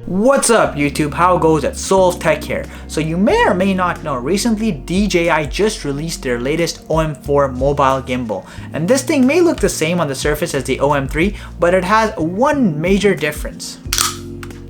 What's up YouTube, how goes it? Soul of Tech here. So you may or may not know, recently DJI just released their latest OM4 mobile gimbal. And this thing may look the same on the surface as the OM3, but it has one major difference.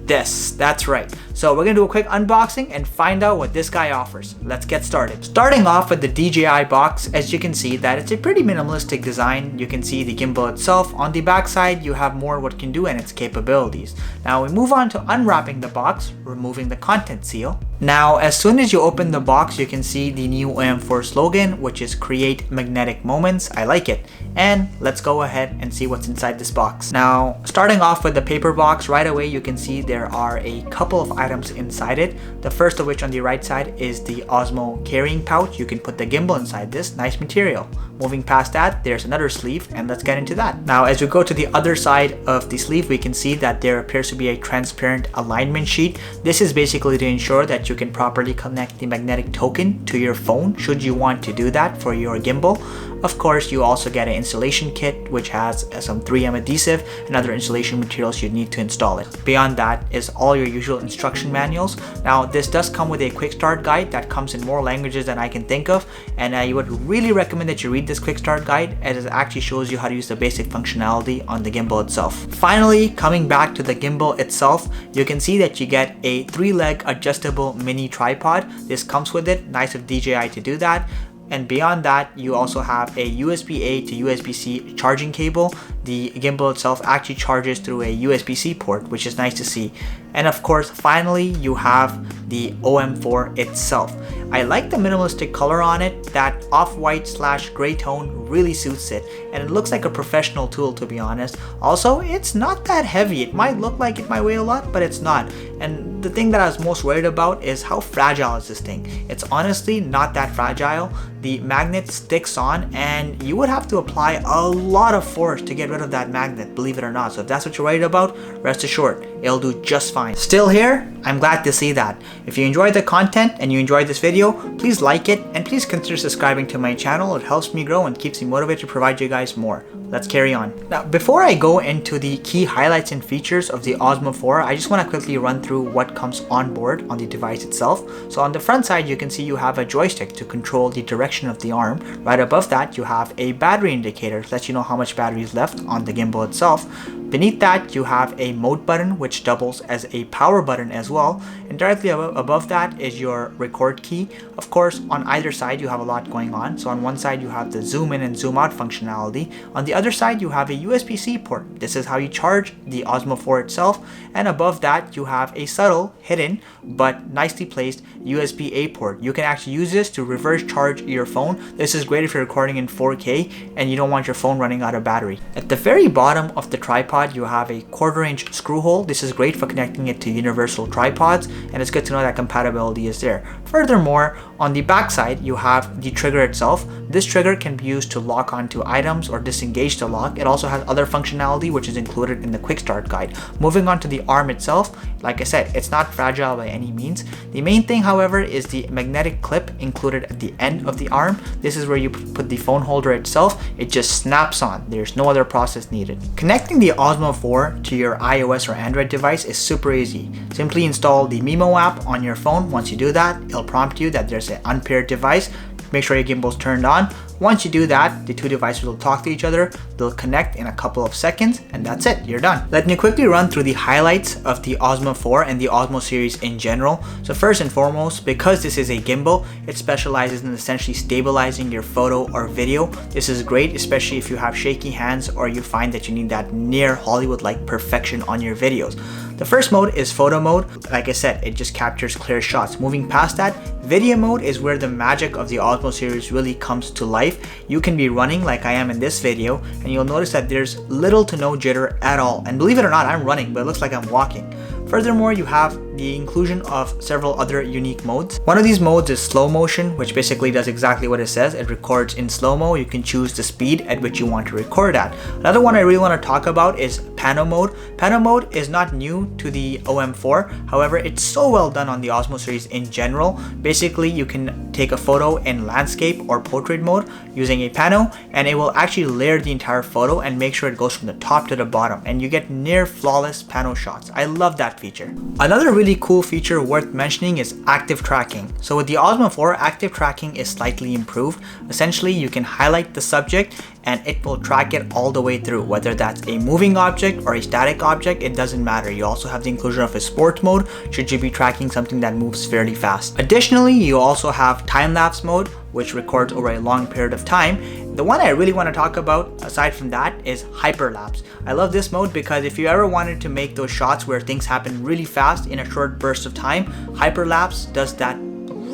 That's right. So we're gonna do a quick unboxing and find out what this guy offers. Let's get started. Starting off with the DJI box, as you can see that it's a pretty minimalistic design. You can see the gimbal itself. On the back side, you have more what it can do and its capabilities. Now we move on to unwrapping the box, removing the content seal. Now, as soon as you open the box, you can see the new OM4 slogan, which is create magnetic moments. I like it. And let's go ahead and see what's inside this box. Now, starting off with the paper box, right away you can see there are a couple of items inside it. The first of which on the right side is the Osmo carrying pouch. You can put the gimbal inside this, nice material. Moving past that, there's another sleeve, and let's get into that. Now, as we go to the other side of the sleeve, we can see that there appears to be a transparent alignment sheet. This is basically to ensure that you can properly connect the magnetic token to your phone should you want to do that for your gimbal. Of course, you also get an installation kit which has some 3M adhesive and other installation materials you need to install it. Beyond that is all your usual instruction manuals. Now, this does come with a quick start guide that comes in more languages than I can think of, and I would really recommend that you read this quick start guide as it actually shows you how to use the basic functionality on the gimbal itself. Finally, coming back to the gimbal itself, you can see that you get a 3-leg adjustable mini tripod. This comes with it, nice of DJI to do that. And beyond that, you also have a USB-A to USB-C charging cable. The gimbal itself actually charges through a USB-C port, which is nice to see. And of course, finally, you have the OM4 itself. I like the minimalistic color on it. That off-white / gray tone really suits it. And it looks like a professional tool, to be honest. Also, it's not that heavy. It might look like it might weigh a lot, but it's not. And the thing that I was most worried about is how fragile is this thing. It's honestly not that fragile. The magnet sticks on and you would have to apply a lot of force to get rid of that magnet, believe it or not. So if that's what you're worried about, rest assured, it'll do just fine. Still here? I'm glad to see that. If you enjoyed the content and you enjoyed this video, please like it and please consider subscribing to my channel. It helps me grow and keeps me motivated to provide you guys more. Let's carry on. Now, before I go into the key highlights and features of the Osmo 4, I just want to quickly run through what comes on board on the device itself. So on the front side, you can see you have a joystick to control the direction of the arm. Right above that, you have a battery indicator to let you know how much battery is left on the gimbal itself. Beneath that, you have a mode button which doubles as a power button as well, and directly above that is your record key. Of course, on either side you have a lot going on. So on one side you have the zoom in and zoom out functionality. On the other side you have a USB-C port. This is how you charge the Osmo 4 itself, and above that you have a subtle, hidden, but nicely placed USB-A port. You can actually use this to reverse charge your phone. This is great if you're recording in 4K and you don't want your phone running out of battery. At the very bottom of the tripod, you have a 1/4-inch screw hole. This is great for connecting it to universal tripods, and it's good to know that compatibility is there. Furthermore, on the back side, you have the trigger itself. This trigger can be used to lock onto items or disengage the lock. It also has other functionality which is included in the quick start guide. Moving on to the arm itself, like I said, it's not fragile by any means. The main thing, however, is the magnetic clip included at the end of the arm. This is where you put the phone holder itself. It just snaps on. There's no other process needed. Connecting the Osmo 4 to your iOS or Android device is super easy. Simply install the Mimo app on your phone. Once you do that, it'll prompt you that there's an unpaired device. Make sure your gimbal's turned on. Once you do that, the two devices will talk to each other. They'll connect in a couple of seconds, and that's it, you're done. Let me quickly run through the highlights of the Osmo 4 and the Osmo series in general. So first and foremost, because this is a gimbal, it specializes in essentially stabilizing your photo or video. This is great, especially if you have shaky hands or you find that you need that near Hollywood-like perfection on your videos. The first mode is photo mode. Like I said, it just captures clear shots. Moving past that, video mode is where the magic of the Osmo series really comes to life. You can be running like I am in this video, and you'll notice that there's little to no jitter at all. And believe it or not, I'm running, but it looks like I'm walking. Furthermore, you have the inclusion of several other unique modes. One of these modes is slow motion, which basically does exactly what it says. It records in slow-mo. You can choose the speed at which you want to record at. Another one I really want to talk about is pano mode. Pano mode is not new to the OM4. However, it's so well done on the Osmo series in general. Basically, you can take a photo in landscape or portrait mode using a pano, and it will actually layer the entire photo and make sure it goes from the top to the bottom, and you get near flawless pano shots. I love that feature. Another really cool feature worth mentioning is active tracking. So with the Osmo 4, active tracking is slightly improved. Essentially, you can highlight the subject and it will track it all the way through, whether that's a moving object or a static object, it doesn't matter. You also have the inclusion of a sport mode should you be tracking something that moves fairly fast. Additionally, you also have time-lapse mode, which records over a long period of time. The one I really want to talk about aside from that is hyperlapse. I love this mode because if you ever wanted to make those shots where things happen really fast in a short burst of time, hyperlapse does that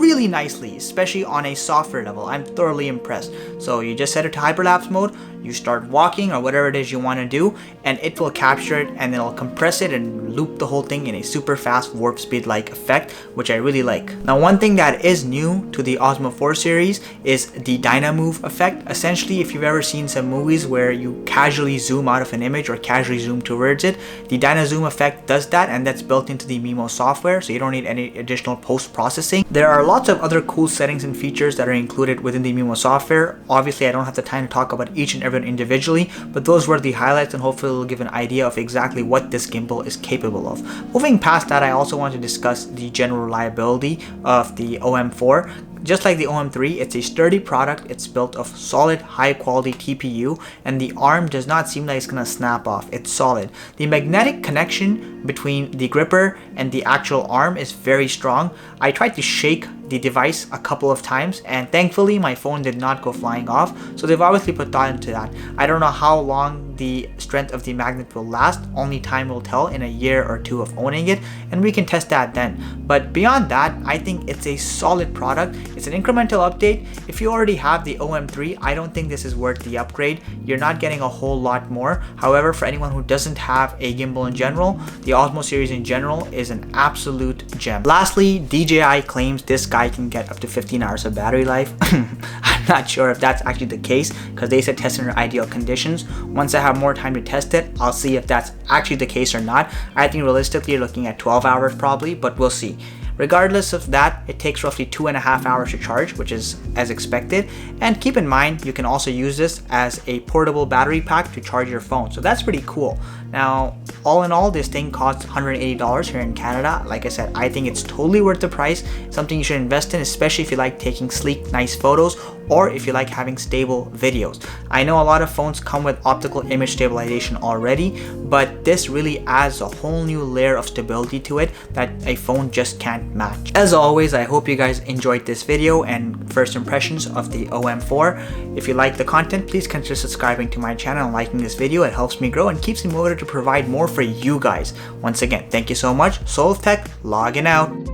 really nicely, especially on a software level. I'm thoroughly impressed. So you just set it to hyperlapse mode, you start walking or whatever it is you want to do, and it will capture it and it'll compress it and loop the whole thing in a super fast warp speed like effect, which I really like. Now, one thing that is new to the Osmo 4 series is the Dynamove effect. Essentially, if you've ever seen some movies where you casually zoom out of an image or casually zoom towards it, the Dynazoom effect does that, and that's built into the Mimo software, so you don't need any additional post-processing. There are lots of other cool settings and features that are included within the Mimo software. Obviously, I don't have the time to talk about each and every one individually, but those were the highlights, and hopefully it'll give an idea of exactly what this gimbal is capable of. Moving past that, I also want to discuss the general reliability of the OM4. Just like the OM3, it's a sturdy product. It's built of solid, high quality TPU, and the arm does not seem like it's gonna snap off. It's solid. The magnetic connection between the gripper and the actual arm is very strong. I tried to shake the device a couple of times, and thankfully my phone did not go flying off, so they've obviously put thought into that. I don't know how long the strength of the magnet will last. Only time will tell in a year or two of owning it, and we can test that then. But beyond that, I think it's a solid product. It's an incremental update. If you already have the OM3, I don't think this is worth the upgrade. You're not getting a whole lot more. However, for anyone who doesn't have a gimbal in general, the Osmo series in general is an absolute gem. Lastly, DJI claims this guy can get up to 15 hours of battery life. I'm not sure if that's actually the case because they said test under ideal conditions. Once I have more time to test it, I'll see if that's actually the case or not. I think realistically you're looking at 12 hours probably, but we'll see. Regardless of that, it takes roughly 2.5 hours to charge, which is as expected. And keep in mind, you can also use this as a portable battery pack to charge your phone. So that's pretty cool. Now, all in all, this thing costs $180 here in Canada. Like I said, I think it's totally worth the price. Something you should invest in, especially if you like taking sleek, nice photos, or if you like having stable videos. I know a lot of phones come with optical image stabilization already, but this really adds a whole new layer of stability to it that a phone just can't match. As always, I hope you guys enjoyed this video and first impressions of the OM4. If you like the content, please consider subscribing to my channel and liking this video. It helps me grow and keeps me motivated to provide more for you guys. Once again, thank you so much. Soul of Tech, logging out.